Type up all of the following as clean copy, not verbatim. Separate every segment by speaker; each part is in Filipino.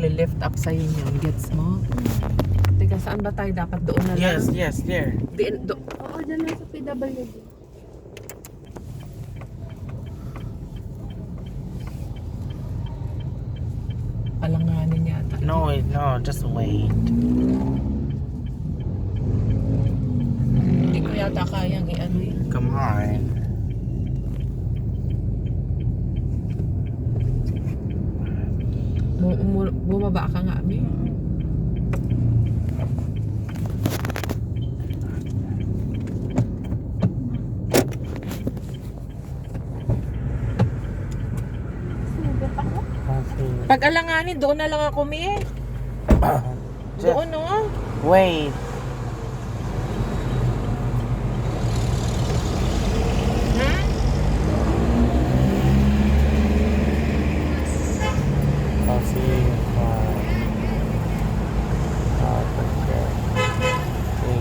Speaker 1: magle-lift up sa'yo yun. Gets mo? Teka, saan ba tayo? Dapat doon na lang?
Speaker 2: Yes, there.
Speaker 3: Oo, dyan lang sa PWD.
Speaker 1: Alanganin yata.
Speaker 2: No, just wait.
Speaker 1: Hindi ko yata kayang i-ano yun.
Speaker 2: Come on.
Speaker 1: Bumaba ka nga, Abi.
Speaker 3: Sugat ako.
Speaker 2: Okay.
Speaker 1: Pag alanganin, doon na lang ako, Mi. Doon, no?
Speaker 2: Wait.
Speaker 1: Ha?
Speaker 2: I'll see you.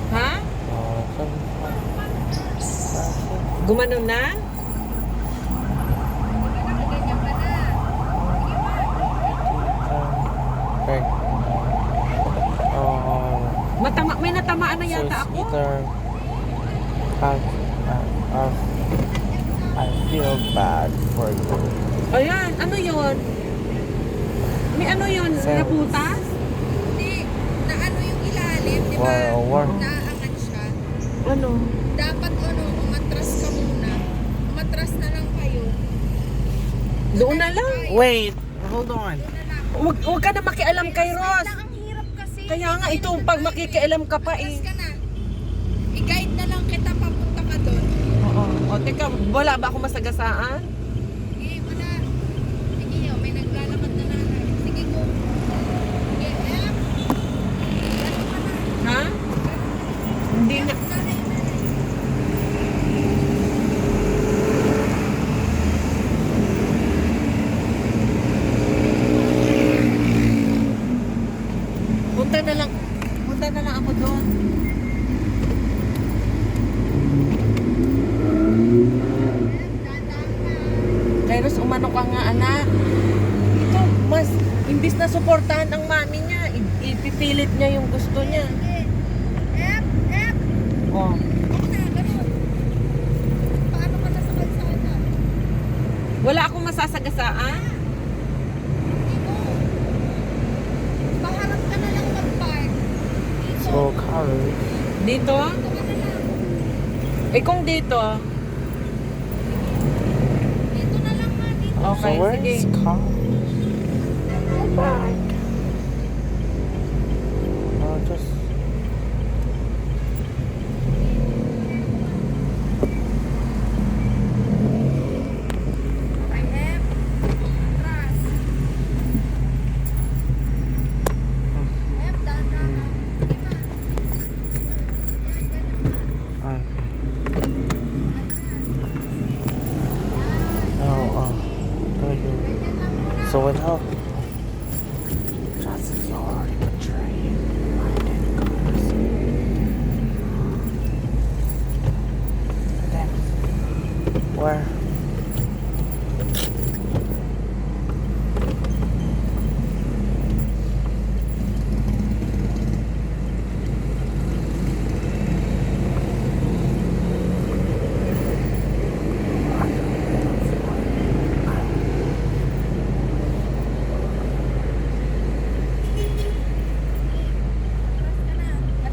Speaker 1: Ha? Gumanon na?
Speaker 2: Okay.
Speaker 1: May natamaan na yata ako.
Speaker 2: Either I feel bad for you.
Speaker 1: Ayan, ano yun? May ano yun?
Speaker 2: Sense.
Speaker 1: Naputas?
Speaker 3: Hindi, na ano yung ilalim, di ba?
Speaker 2: War.
Speaker 3: Naaangat siya.
Speaker 1: Ano?
Speaker 3: Dapat umatras ka muna. Umatras na lang kayo.
Speaker 1: Doon na lang.
Speaker 2: Wait, hold on.
Speaker 1: Huwag ka na makialam kay Ross.
Speaker 3: Ang hirap kasi.
Speaker 1: Kaya nga, ito pag makikialam ka pa
Speaker 3: Umatras
Speaker 1: eh.
Speaker 3: ka na. I-guide na lang kita papunta ka doon.
Speaker 1: Oo. O, teka, wala ba ako masagasaan?
Speaker 3: Sige, wala. Sige, may naglalakad na nanay. Sige, go. Sige, Em. Ganun ka na.
Speaker 1: Ha? Hindi na.
Speaker 3: Nanay.
Speaker 1: Punta na lang ako doon. Kay Ross, umano ka nga, anak. Ito, mas, imbis na suportahan ang mami niya, ipipilit niya yung gusto niya.
Speaker 3: Em.
Speaker 1: Oh.
Speaker 3: Ako na, ganun. Paano ka na sa kalsada?
Speaker 1: Wala akong masasagasaan.
Speaker 3: Paharap ka na lang mag-park. Dito.
Speaker 2: So, Carl.
Speaker 1: Dito?
Speaker 3: Dito ka na lang.
Speaker 1: Eh kung dito,
Speaker 3: Dito na lang ha. Dito.
Speaker 1: okay,
Speaker 2: So, where
Speaker 1: sige.
Speaker 2: is Carl? Just...
Speaker 3: Okay, Em. Atras. Em, dahan-dahan ha. Sige pa.
Speaker 2: So without just your train-minded cars, then where?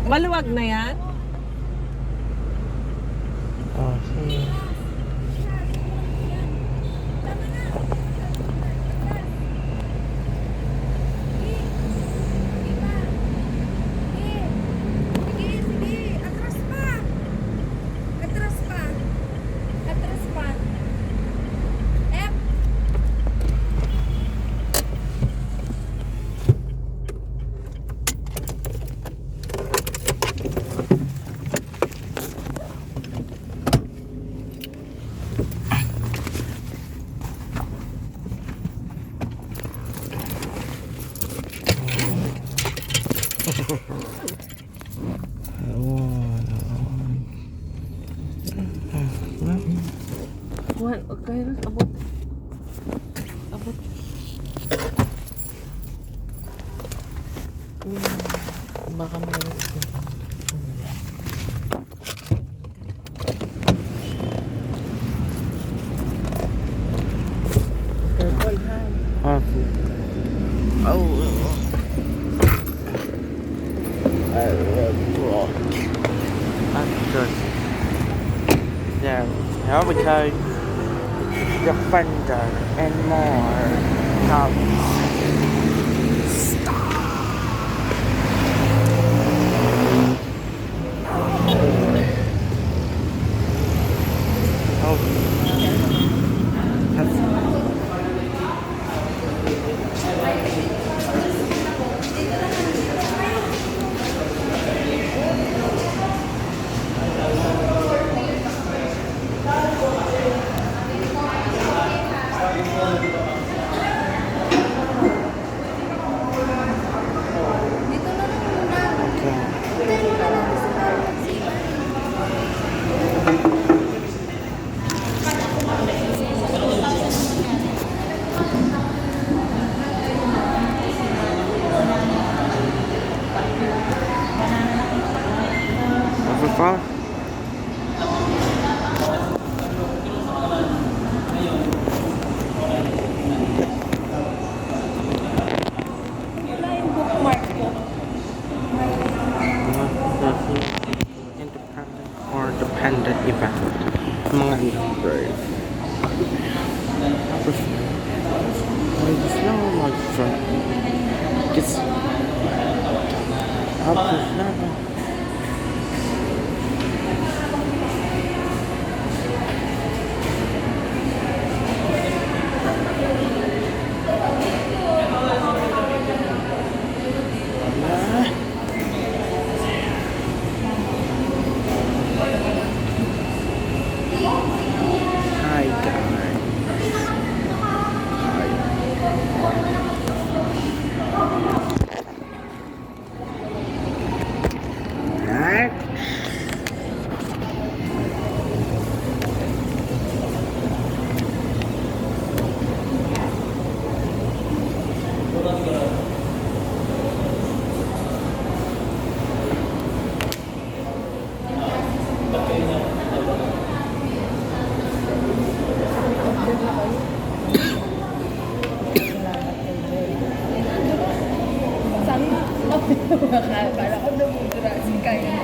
Speaker 1: Maluwag na yan?
Speaker 2: Okay.
Speaker 3: Sige. Atras pa. Atras pa. Atras pa. Em.
Speaker 1: Well, okay, Ross, abot. Abot. Baka meron ito. Careful, ha?
Speaker 2: Okay. Oh. I love good. Yeah, now we take the fender and more. Oh.
Speaker 3: Dito na lang muna.
Speaker 2: Okay.
Speaker 3: Dito na lang sa pagsiba.
Speaker 2: Over far?
Speaker 3: Wala yung bookmark ko.
Speaker 2: Independent or dependent event. Mga number. Tapos, gusto lang mag-front. Tapos na. Hi guys. Hi.
Speaker 3: Sabi mo, kala ko namudura si Kaya.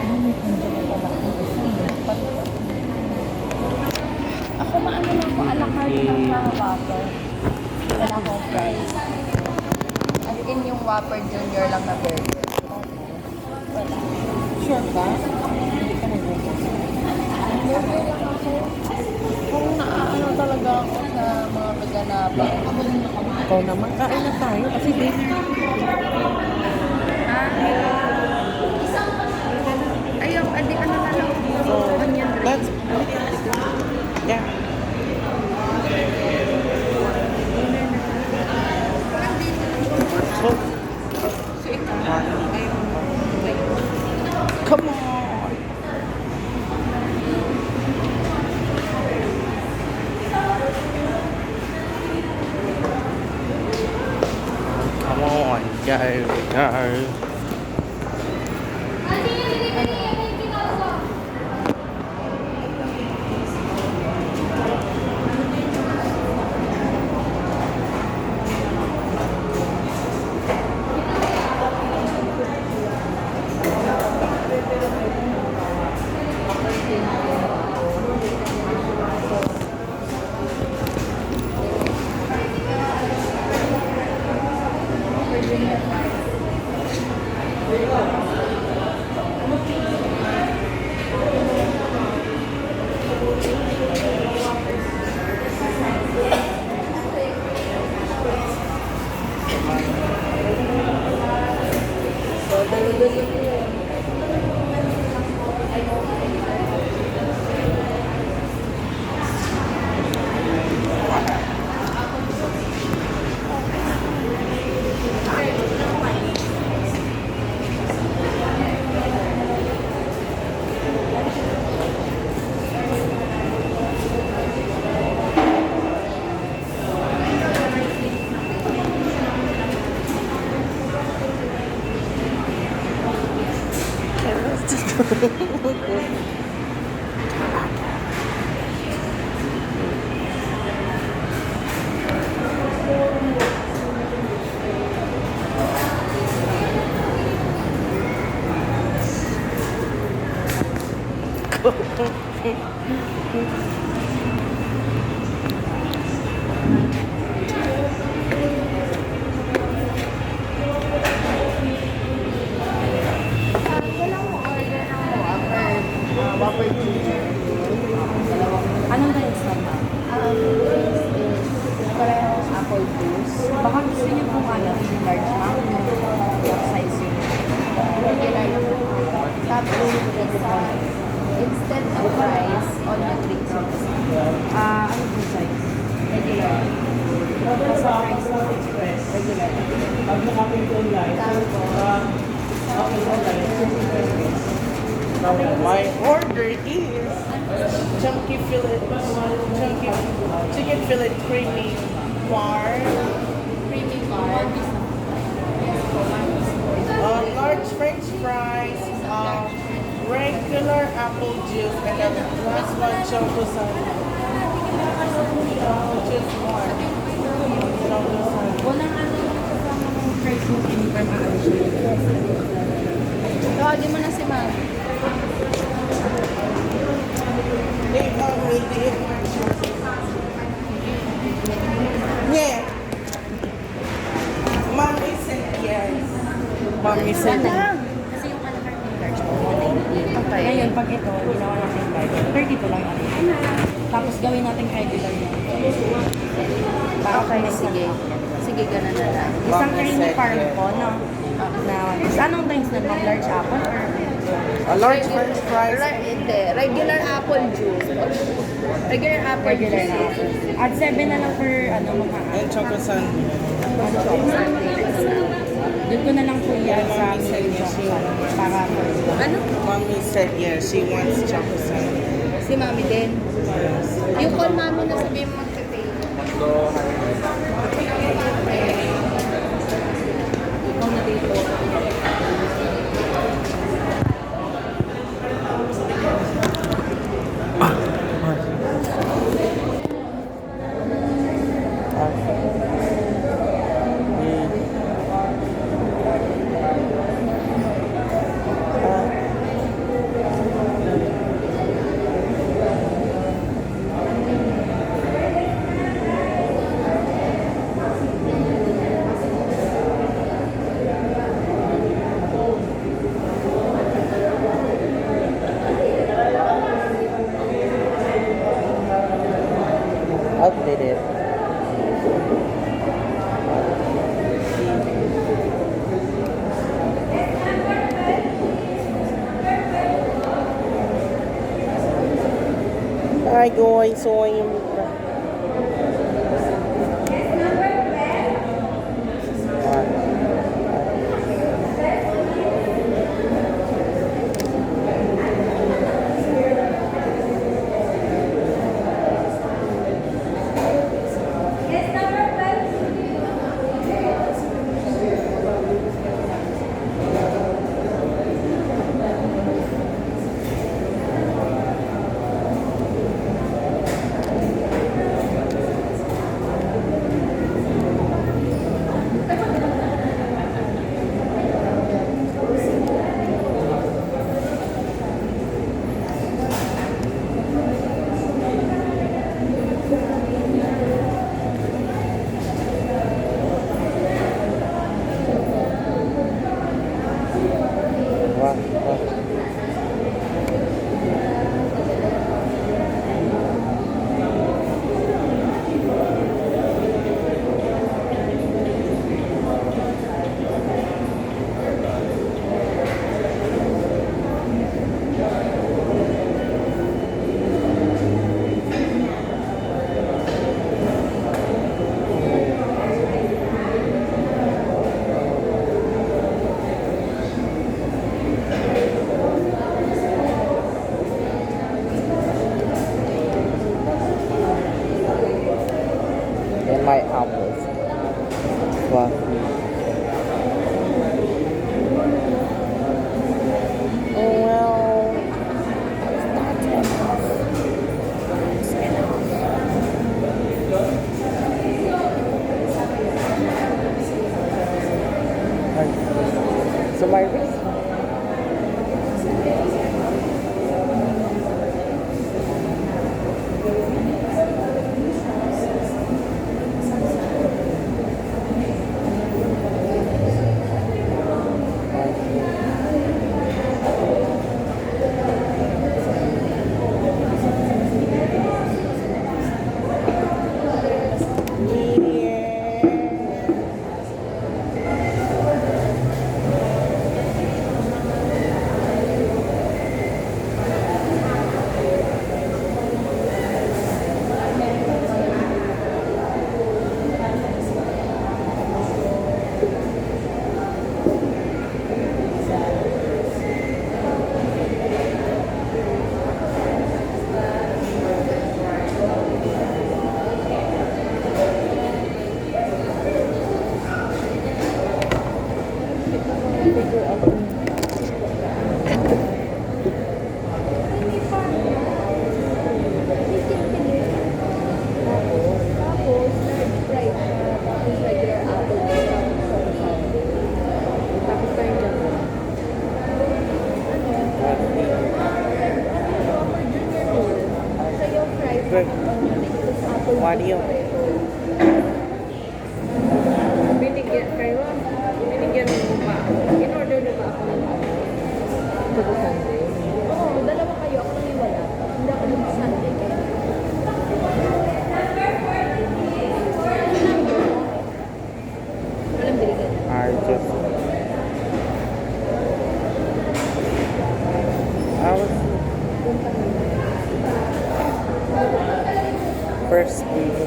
Speaker 3: Ako maano lang po, alakard ng mga whopper. Wala akong price. As in yung Whopper Junior lang na burger. Wala.
Speaker 1: Sure ka? Hindi ka nag-request.
Speaker 3: Burger lang ako. Kung naaano talaga ako sa mga kaganapan. Ako din nakamahal.
Speaker 1: Ikaw naman, kain na tayo kasi dinner.
Speaker 3: Ayaw, adi ano na lang. Onion ring.
Speaker 1: Let's... Yeah. Come on.
Speaker 2: Come on, go.
Speaker 3: Wala mo order ng Whopper Junior.
Speaker 4: Anong drinks na ba?
Speaker 3: Drinks is parehong apple juice.
Speaker 4: Baka gusto niyo po yung large mountain, size yun.
Speaker 3: Regular lang. Tapos, instead of fries, all the drinks are the same.
Speaker 4: Ano po size?
Speaker 3: Regular. Tapos fries mo, regular.
Speaker 2: My order is chunky chicken fillet creamy bar,
Speaker 3: Creamy carbs.
Speaker 2: large french fries, regular apple juice, and then last one choco sundae. Just one. Choco sundae.
Speaker 4: Walang ano kasama ng price mo anytime aano siya.
Speaker 3: Tawagin mo na si Ma'am.
Speaker 2: Yeah. Mommy said yes. Mommy said yes.
Speaker 4: Kasi yung alakart ng large mo, 190.
Speaker 3: Okay.
Speaker 4: Ngayon, pag ito, ginawa natin large, 32 lang natin. Tapos gawin natin regular yun. Para
Speaker 3: Okay,
Speaker 4: mas
Speaker 3: sige. Sige, ganun na lang.
Speaker 4: Isang
Speaker 2: Mami
Speaker 4: creamy
Speaker 2: said
Speaker 4: farm
Speaker 2: yes.
Speaker 4: po, no? Na, anong times na mag large apple or
Speaker 2: A large french fries.
Speaker 3: Hindi. Regular apple juice. Regular apple
Speaker 4: regular
Speaker 3: juice.
Speaker 4: na apple? Add 7 na lang for ano,
Speaker 2: And choco sundae.
Speaker 4: Doon ko na lang po i-add sa amin para
Speaker 3: Ano?
Speaker 2: Mommy said yes. She wants choco sundae.
Speaker 3: Si Mami din. Yung call Mami na sabihin mo magte-pay.
Speaker 4: ikaw na dito.
Speaker 2: Updated. Hi guys, so I'm So my wrist.
Speaker 3: Tapos, nag-fried siya. Tapos, regular apple juice. Tapos, tayo dyan. Sa'yo, fried tapos apple
Speaker 2: What do you?
Speaker 1: Binigyan mo pa. In-order na ba ako ng Puro Sunday?
Speaker 3: Oo, dalawa kayo. Ako lang yung wala. Hindi ako dun sa Sunday. Kaya walang biligan.
Speaker 2: I was first week.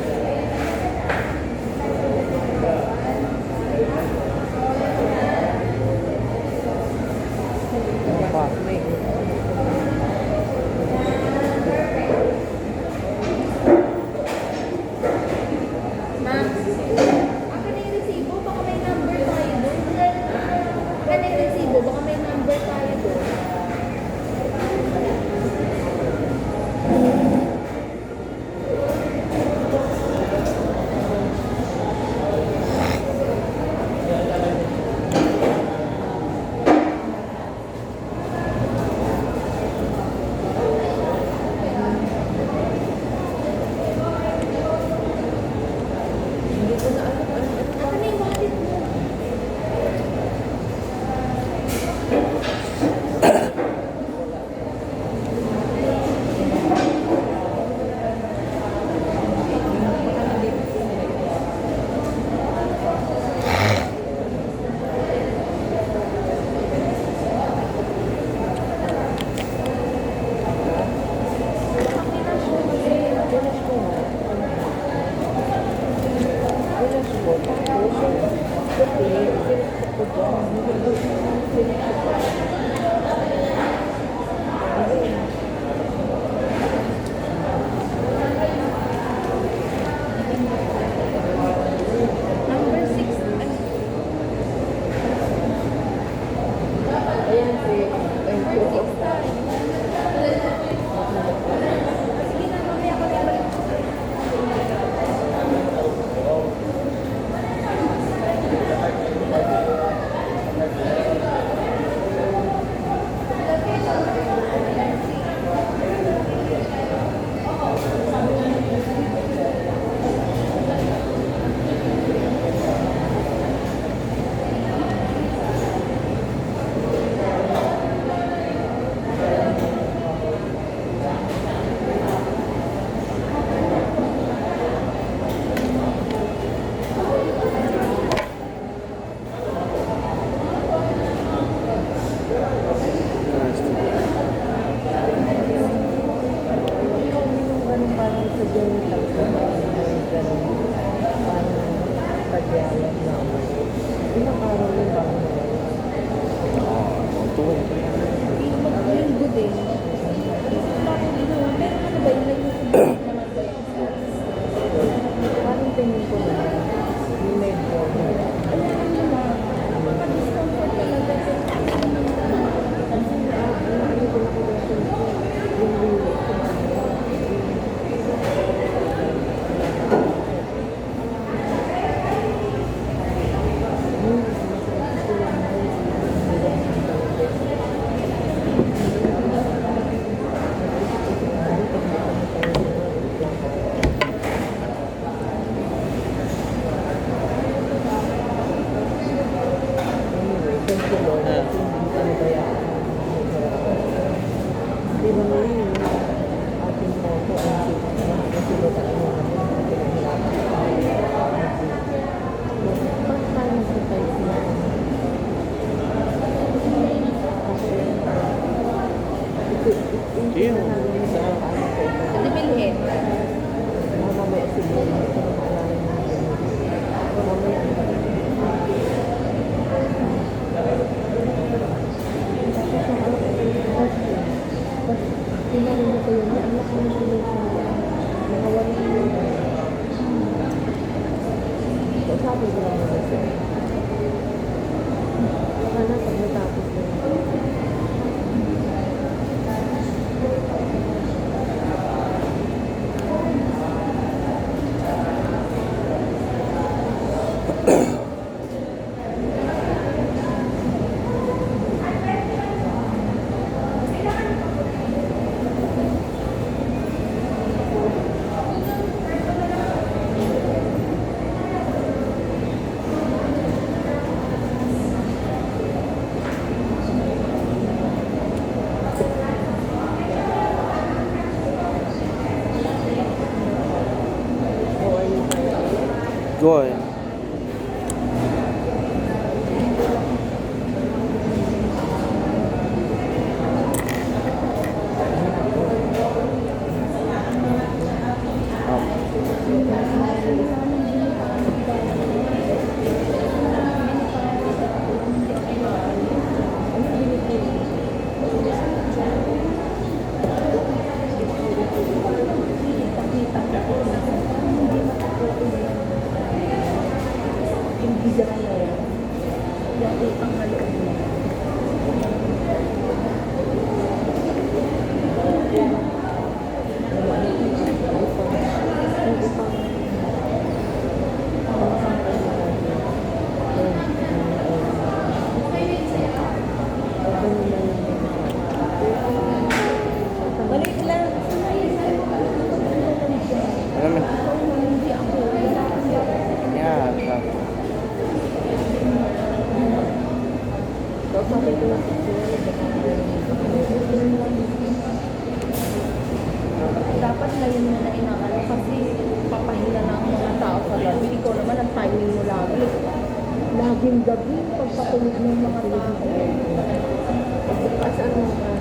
Speaker 3: Ako na yung resibo. Baka may number tayo dun. Ako na yung resibo. Baka may number tayo dun.
Speaker 1: Di ba nga yun? Ating moto ang nasilutan mo natin ang pinaghirapan. Bakit tayo nagsipay sila?
Speaker 2: Ew.
Speaker 3: Pwede bilhin.
Speaker 1: Mamaya siguro ito na maalala natin. Tinanong mo ko yun, ang laki ng solution niya. Nakawala yun. So, sabi ko lang naman siya. Baka na pag natapos na yun.
Speaker 2: Good.
Speaker 3: Balik lang.
Speaker 2: Alam mo? Yeah,
Speaker 1: So, sabi ko lang
Speaker 3: Dapat ngayon mo na inaano kasi papahinga na ang mga tao sa gabi. Ikaw naman ang timing mo lagi.
Speaker 1: laging gabi pagpatulog ng mga tao. Pagkakasaan mo ka na.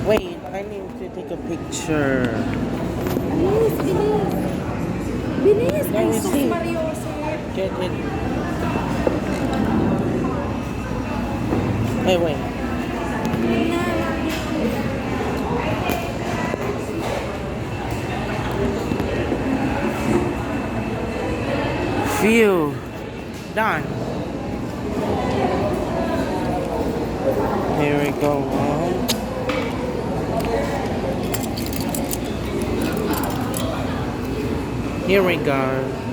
Speaker 2: Wait, I need to take a picture.
Speaker 3: Bilis, bilis. Bilis.
Speaker 2: Let me see.
Speaker 3: Mariosep.
Speaker 2: Get it. Hey, wait. Phew. Done. Here we go. Here we go.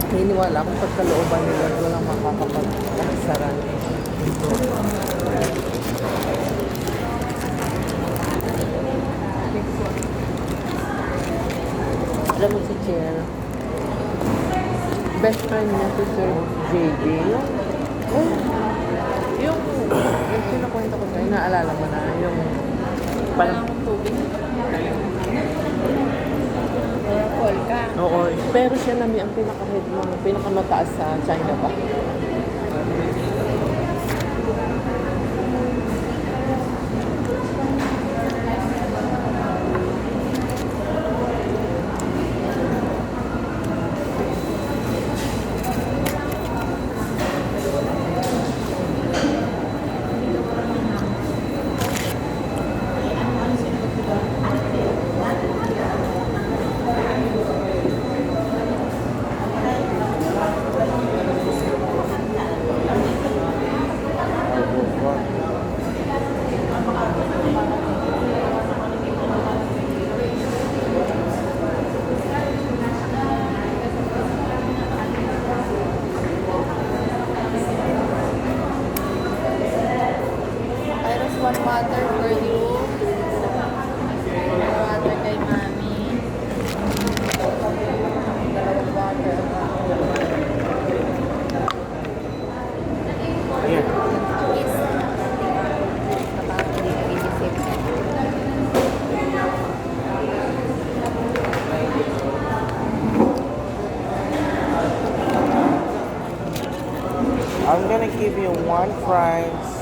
Speaker 1: Hiniwala akong pagkalooban nila, walang makakapagsaran. Alam mo si Cher, best friend niya si Sir JJ. Yung sinakwento ko sa'yo, naalala mo na, yung
Speaker 3: Parang akong tubig. Call ka.
Speaker 1: Oo, pero siya namin ang pinaka-head mo, pinakamataas sa China ba?
Speaker 3: Iris, one water for you. One water kay mami. Dalawang water.
Speaker 2: Ayan.
Speaker 3: Yes. Kapag hindi nag-isip.
Speaker 2: I'm gonna give you one fries.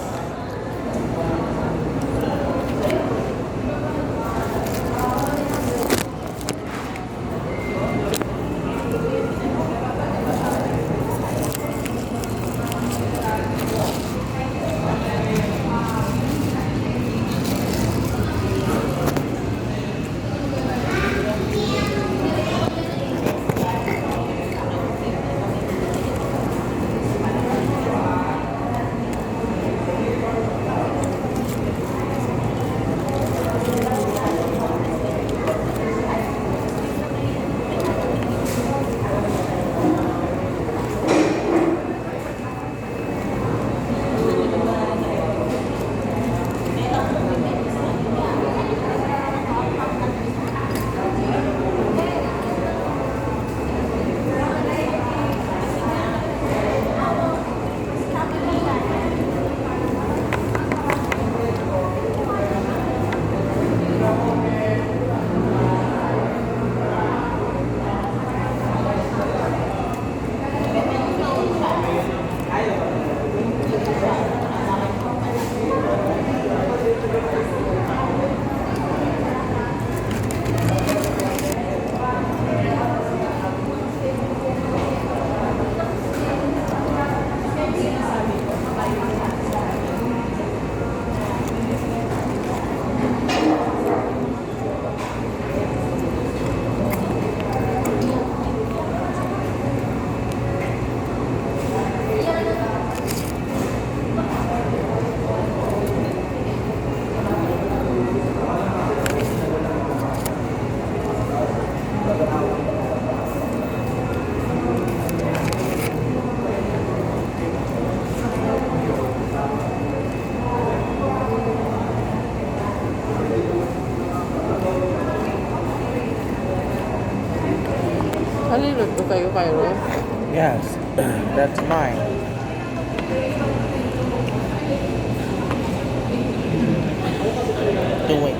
Speaker 1: Halilot ko kayo, Cairo.
Speaker 2: Yes, that's mine. Do it.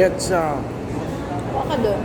Speaker 2: Get some.
Speaker 3: Huwag ka doon.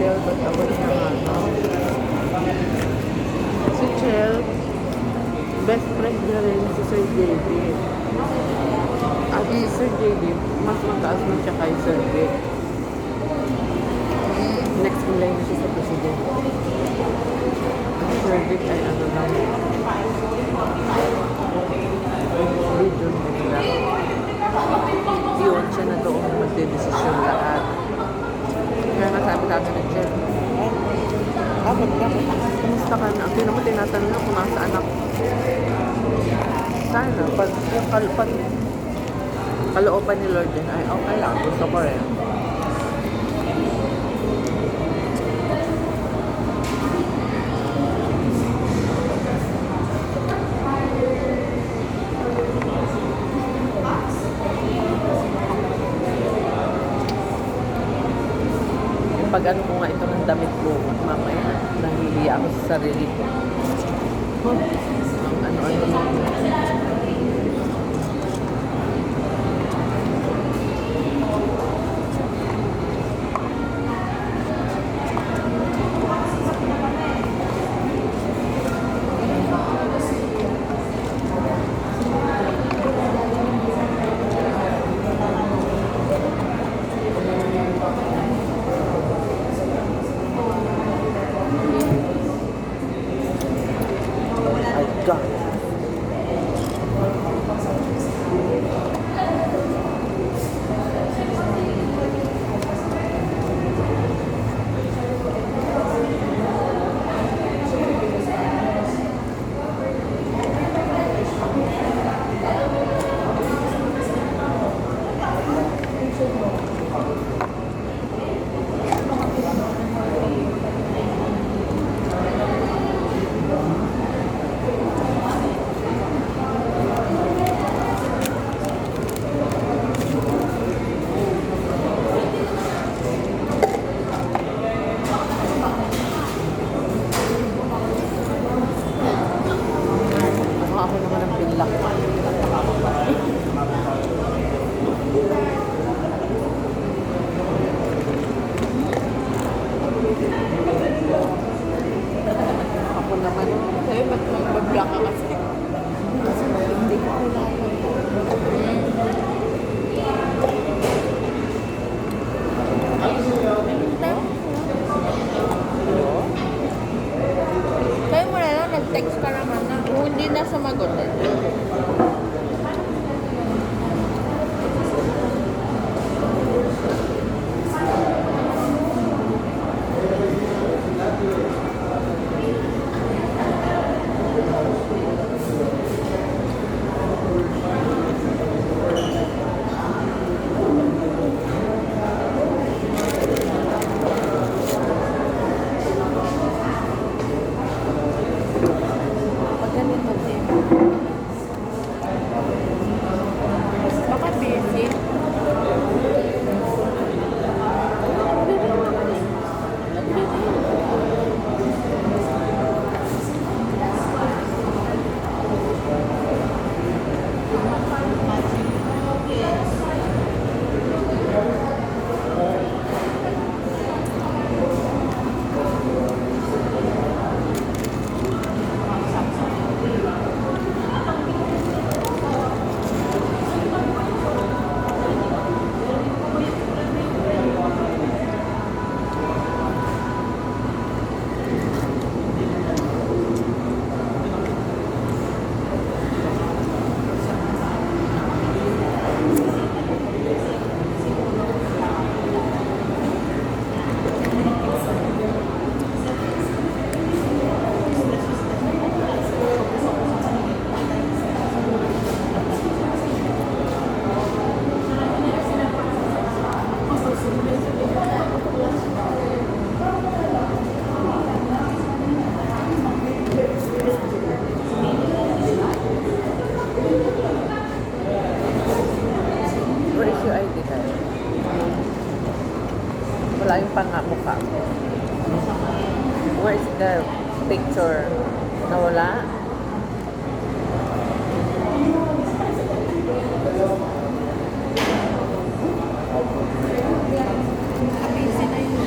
Speaker 1: Chel, ba't ako hinahanap? Si Chel, best friend niya rin si Sir David. At si Sir David, mas mataas na siya kay Sir Vic. Next in line na siya sa president. At si Sir Vic ay ano lang, region nila. Yun, siya na doon magdedesisyon lahat. Kaya nasabi sa akin ng Chef, kumusta ka na? Hindi naman tinatanong na kung nasa anak. Sana, pag yung kalooban ni Lord din, ay okay lang, gusto ko rin. Pag ano ko nga ito ng damit ko, mamaya nahihiya ako sa sarili ko. Ang ano-ano. God. Ako naman ang bilak. Ako naman. Sabi, ba't magbabla ka kasi? Kasi hindi ko kailangan.
Speaker 3: Kaya mo na lang, nag-text ka naman na. Kung hindi na sumagot eh.
Speaker 1: Pag ganito din.
Speaker 3: Baka busy.
Speaker 1: Where is your ID card? Wala yung mukha. Where is the picture? Nawala?
Speaker 3: Busy na yun.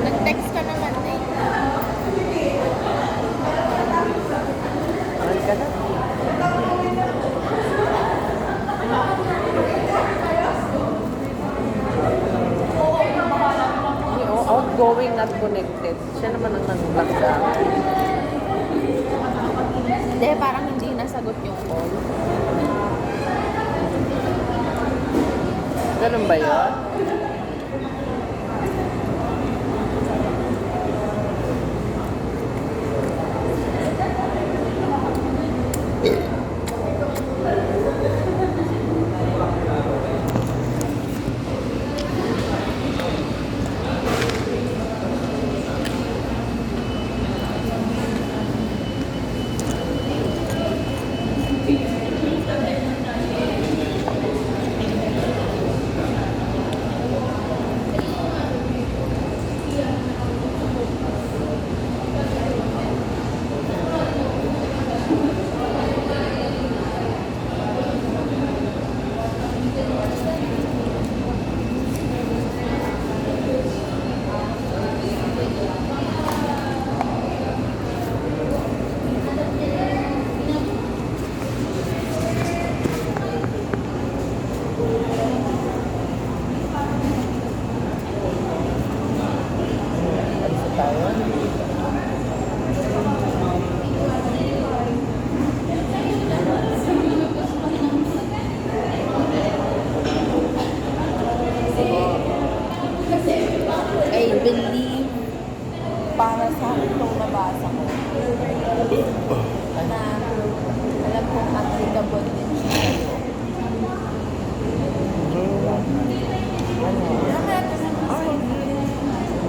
Speaker 3: Nag-text ka
Speaker 1: going not connected. Siya naman ang nag-block sa akin.
Speaker 3: Hindi, parang hindi nasagot yung call.
Speaker 1: Ganun ba yun? Alis na tayo.
Speaker 3: I believe para sa itong nabasa ko na alam kong applicable din siya sa'yo.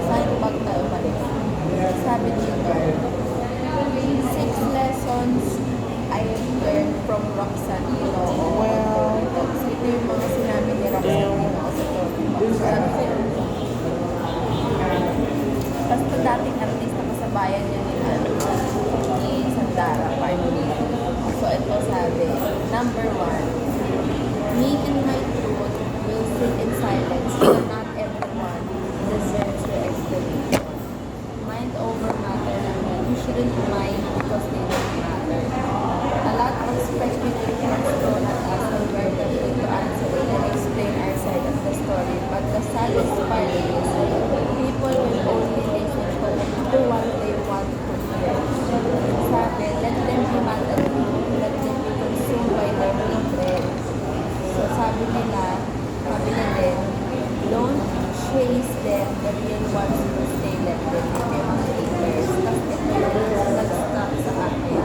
Speaker 3: Sign pag na umalis. Sabi dito, 6 lessons I learned from Roxanne Ginoo.
Speaker 2: Well,
Speaker 3: Ito yung mga sinabi ni Roxanne Ginoo sa to. Basta dating artista kasabayan niya ni Sandara Party. So ito sabi, number 1, me and my truth will sit in silence, but not everyone deserves your explanation. Mind over matter naman, you shouldn't mind because they don't matter. A lot of speculations thrown at us and we're tempted to answer it and explain our side of the story, but the saddest part is, people will only listen to what they want to hear. Sabi, let them be mad at you, let them be consumed by their hatred. So sabi nila din, don't chase them, the real ones will stay left with you, yung mga haters. Tapos ito yung nag-stop sa akin.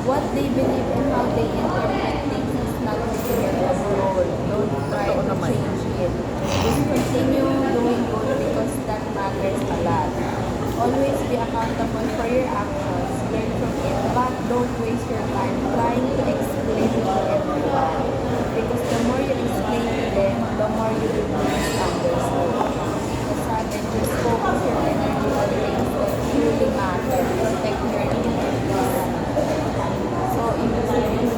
Speaker 3: What they believe and how they interpret things is not your role. Don't try to change it. Just continue doing good because that matters a lot. Always be accountable for your actions, learn from it, but don't waste your time trying to explain it to everyone. Because the more you explain to them, the more you will be misunderstood. So sabi, just focus your energy on things that truly matter. Protect your inner peace. So, ibig sabihin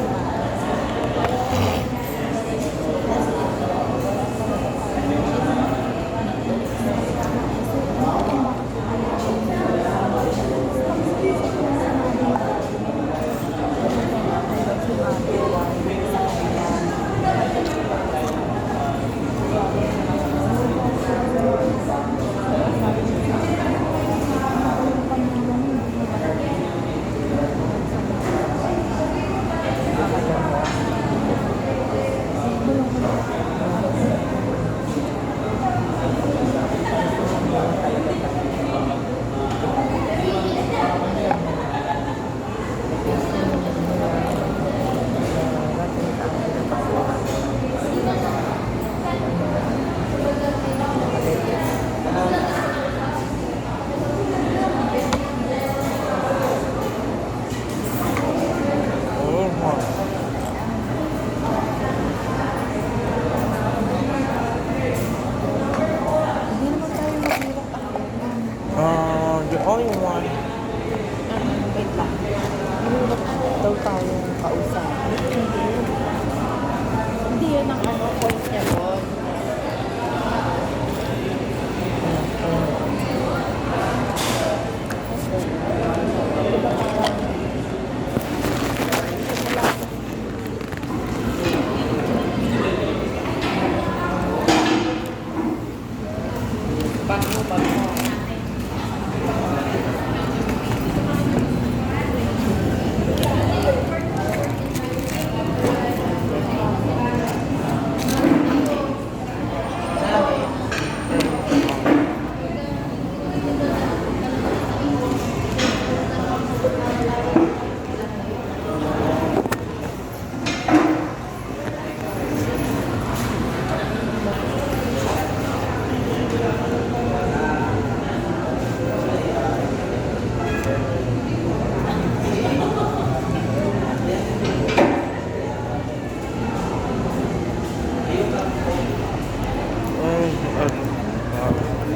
Speaker 2: the only one.
Speaker 1: Wait lang. Hirap daw tayong kausap.
Speaker 3: hindi yun ang point niya doon.
Speaker 1: Bag mo.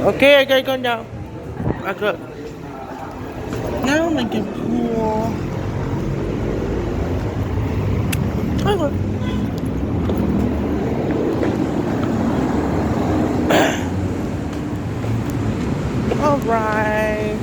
Speaker 2: Okay, I gotta go now. I go. Now I'm making pool. Okay. All right.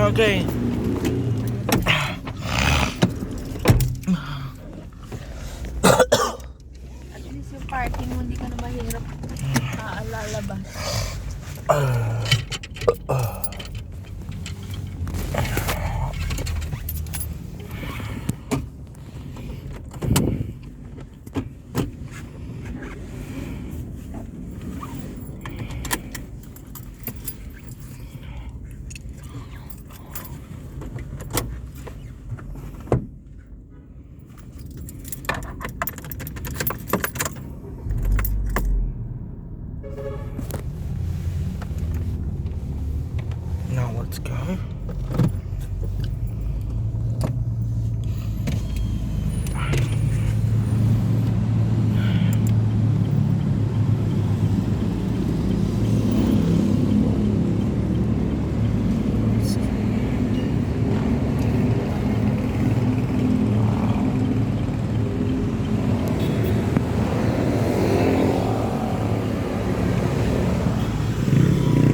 Speaker 2: Okay.
Speaker 3: At least yung parking mo, hindi ka na mahirap lalabas.
Speaker 2: Now let's go.